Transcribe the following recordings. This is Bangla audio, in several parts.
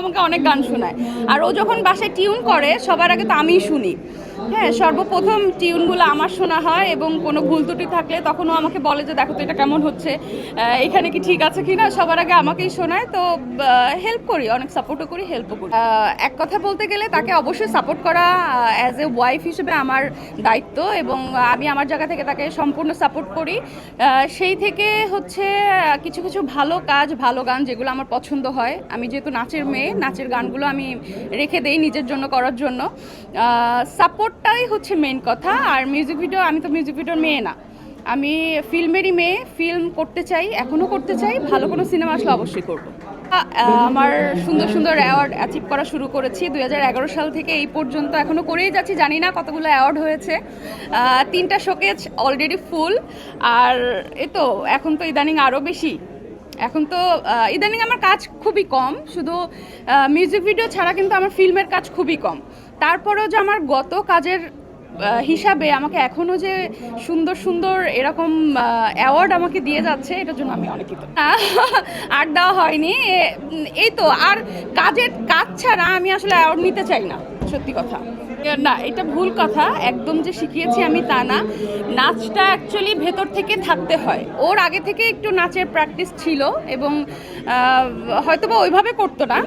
আমাকে অনেক গান শোনায়। আর ও যখন বাসায় টিউন করে সবার আগে তো আমিই শুনি। হ্যাঁ, সর্বপ্রথম টিউনগুলো আমার শোনা হয় এবং কোনো ভুল ত্রুটি থাকলে তখন ও আমাকে বলে যে দেখো তো এটা কেমন হচ্ছে, এখানে কি ঠিক আছে কিনা, সবার আগে আমাকেই শোনায়। তো হেল্প করি, অনেক সাপোর্টও করি, হেল্পও করি। এক কথা বলতে গেলে তাকে অবশ্যই সাপোর্ট করা অ্যাজ এ ওয়াইফ হিসেবে আমার দায়িত্ব, এবং আমি আমার জায়গা থেকে তাকে সম্পূর্ণ সাপোর্ট করি। সেই থেকে হচ্ছে কিছু কিছু ভালো কাজ, ভালো গান যেগুলো আমার পছন্দ হয়, আমি যেহেতু নাচের মেয়ে, নাচের গানগুলো আমি রেখে দেই নিজের জন্য করার জন্য। সাপোর্টটাই হচ্ছে মেন কথা। আর মিউজিক ভিডিও, আমি তো মিউজিক ভিডিওর মেয়ে না, আমি ফিল্মেরই মেয়ে। ফিল্ম করতে চাই, এখনও করতে চাই, ভালো কোনো সিনেমা আসলে অবশ্যই করব। আমার সুন্দর সুন্দর অ্যাওয়ার্ড অ্যাচিভ করা শুরু করেছি 2011 সাল থেকে এই পর্যন্ত, এখনও করেই যাচ্ছি। জানি না কতগুলো অ্যাওয়ার্ড হয়েছে, 3টা শোকেজ অলরেডি ফুল। আর এই তো এখন তো ইদানিং আরও বেশি, এখন তো ইদানিং আমার কাজ খুবই কম, শুধু মিউজিক ভিডিও ছাড়া কিন্তু আমার ফিল্মের কাজ খুবই কম। তারপরেও যে আমার গত কাজের হিসাবে আমাকে এখনও যে সুন্দর সুন্দর এরকম অ্যাওয়ার্ড আমাকে দিয়ে যাচ্ছে, এটার জন্য আমি অনেক কৃতজ্ঞ। আর দেওয়া হয়নি, এই তো। আর কাজ ছাড়া আমি আসলে অ্যাওয়ার্ড নিতে চাই না, সত্যি কথা। না, এটা ভুল কথা, একদম যে শিখিয়েছি আমি তা না। নাচটা অ্যাকচুয়ালি ভেতর থেকে থাকতে হয়। ওর আগে থেকে একটু নাচের প্র্যাকটিস ছিল এবং হয়তোবা ওইভাবে করতো না,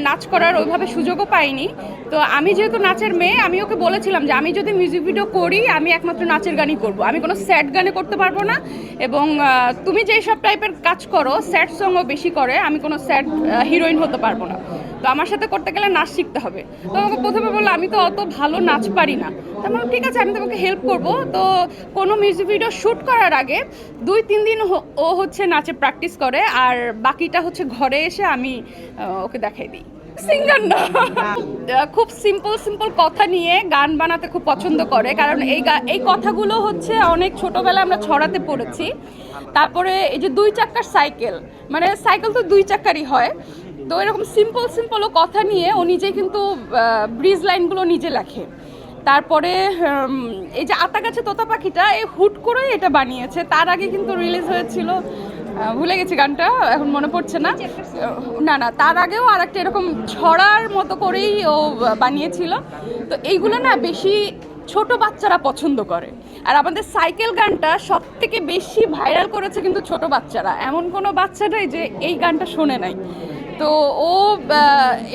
নাচ করার ওইভাবে সুযোগও পাইনি। তো আমি যেহেতু নাচের মেয়ে, আমি ওকে বলেছিলাম যে আমি যদি মিউজিক ভিডিও করি আমি একমাত্র নাচের গানই করব, আমি কোনো স্যাড গানে করতে পারবো না। এবং তুমি যেই সব টাইপের কাজ করো, স্যাড সংও বেশি করে, আমি কোনো স্যাড হিরোইন হতে পারবো না। তো আমার সাথে করতে গেলে নাচ শিখতে হবে। তো আমাকে প্রথমে বললো আমি তো অত ভালো নাচ পারি না। তো আমি বললাম ঠিক আছে, আমি তোমাকে হেল্প করব। তো কোনো মিউজিক ভিডিও শ্যুট করার আগে 2-3 দিন ও হচ্ছে নাচে প্র্যাকটিস করে, আর বাকিটা হচ্ছে ঘরে এসে আমি ওকে দেখাই দিই। সিঙ্গার না, খুব সিম্পল কথা নিয়ে গান বানাতে খুব পছন্দ করে, কারণ এই কথাগুলো হচ্ছে অনেক ছোটবেলায় আমরা ছড়াতে পড়েছি। তারপরে এই যে 2 চাকার সাইকেল, মানে সাইকেল তো 2 চাকারই হয়। তো এরকম সিম্পল কথা নিয়ে ও নিজেই কিন্তু ব্রিজ লাইনগুলো নিজে লেখে। তারপরে এই যে আতা গাছে তোতা পাখিটা, এই হুট করে এটা বানিয়েছে। তার আগে কিন্তু রিলিজ হয়েছিল, ভুলে গেছি গানটা, এখন মনে পড়ছে না। না, তার আগেও আর একটা এরকম ছড়ার মতো করেই ও বানিয়েছিল। তো এইগুলো না বেশি ছোট বাচ্চারা পছন্দ করে। আর আমাদের সাইকেল গানটা সব থেকে বেশি ভাইরাল করেছে কিন্তু ছোট বাচ্চারা, এমন কোনো বাচ্চা নাই যে এই গানটা শোনে নাই। তো ও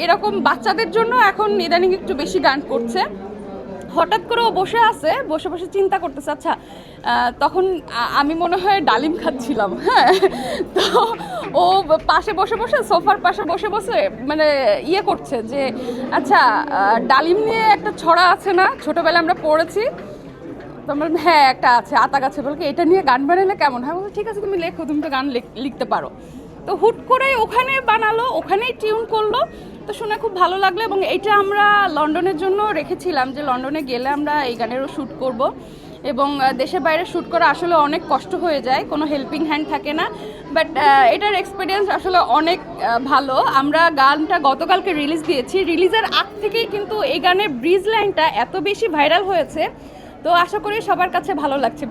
এরকম বাচ্চাদের জন্য এখন ইদানিং একটু বেশি গান করছে। হঠাৎ করে ও বসে চিন্তা করতেছে, আচ্ছা তখন আমি মনে হয় ডালিম খাচ্ছিলাম, হ্যাঁ। তো ও পাশে বসে সোফার পাশে বসে মানে ইয়ে করছে যে আচ্ছা ডালিম নিয়ে একটা ছড়া আছে না, ছোটোবেলায় আমরা পড়েছি। তো আমরা হ্যাঁ একটা আছে আতা গাছে, বলকে এটা নিয়ে গান বানালে কেমন হয়। ঠিক আছে তুমি লেখো, তুমি তো গান লিখতে পারো। তো হুট করে ওখানে বানালো, ওখানেই টিউন করলো। তো শুনে খুব ভালো লাগলো। এবং এটা আমরা লন্ডনের জন্য রেখেছিলাম যে লন্ডনে গেলে আমরা এই গানেরও শ্যুট করব। এবং দেশের বাইরে শ্যুট করা আসলে অনেক কষ্ট হয়ে যায়, কোনো হেল্পিং হ্যান্ড থাকে না। বাট এটার এক্সপিরিয়েন্স আসলে অনেক ভালো। আমরা গানটা গতকালকে রিলিজ দিয়েছি, রিলিজের আগ থেকেই কিন্তু এই গানের ব্রিজ লাইনটা এত বেশি ভাইরাল হয়েছে। তো আশা করি সবার কাছে ভালো লাগছে।